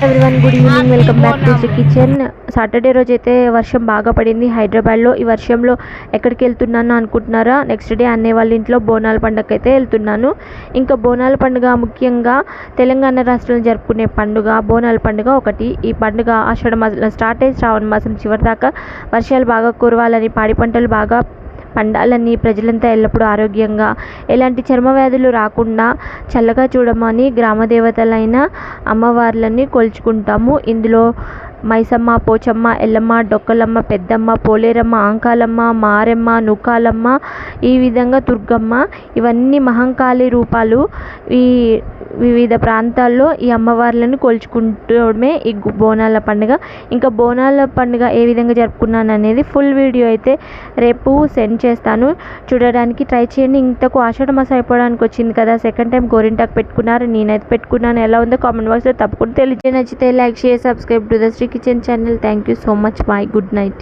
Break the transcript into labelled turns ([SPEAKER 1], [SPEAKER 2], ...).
[SPEAKER 1] Everyone good evening, welcome back to Sri kitchen. Saturday రోజు అయితే వర్షం బాగా పడింది హైదరాబాద్లో. ఈ వర్షంలో ఎక్కడికి వెళ్తున్నాను అనుకుంటున్నారా? నెక్స్ట్ డే అన్నయ్య వాళ్ళ ఇంట్లో బోనాల పండుగ అయితే వెళ్తున్నాను. ఇంకా బోనాల పండుగ ముఖ్యంగా తెలంగాణ రాష్ట్రంలో జరుపుకునే పండుగ బోనాల పండుగ ఒకటి. ఈ పండుగ ఆషాఢ మాసంలో స్టార్ట్ అయ్యి శ్రావణ మాసం చివరి దాకా వర్షాలు బాగా కురవాలని, పాడి పంటలు బాగా పండాలని, ప్రజలంతా ఎల్లప్పుడూ ఆరోగ్యంగా ఎలాంటి చర్మ వ్యాధులు రాకుండా చల్లగా చూడమని గ్రామ దేవతలైన అమ్మవార్లని కొలుచుకుంటాము. ఇందులో మైసమ్మ, పోచమ్మ, ఎల్లమ్మ, డొక్కలమ్మ, పెద్దమ్మ, పోలేరమ్మ, ఆంకాలమ్మ, మారెమ్మ, నూకాలమ్మ, ఈ విధంగా దుర్గమ్మ, ఇవన్నీ మహంకాళి రూపాలు. ఈ వివిధ ప్రాంతాల్లో ఈ అమ్మవార్లను కొలుచుకుంటూనే ఈ బోనాల పండుగ. ఇంకా బోనాల పండుగ ఏ విధంగా జరుపుకున్నాను అనేది ఫుల్ వీడియో అయితే రేపు సెండ్ చేస్తాను, చూడడానికి ట్రై చేయండి. ఇంతకు ఆషాఢ మాసం అయిపోవడానికి వచ్చింది కదా, సెకండ్ టైం గోరింటాకు పెట్టుకున్నారు, నేనైతే పెట్టుకున్నాను. ఎలా ఉందో కామెంట్ బాక్స్లో తప్పకుండా తెలియజేయండి. నచ్చితే like, share, subscribe to the Sri kitchen channel. Thank you so much. Bye, good night.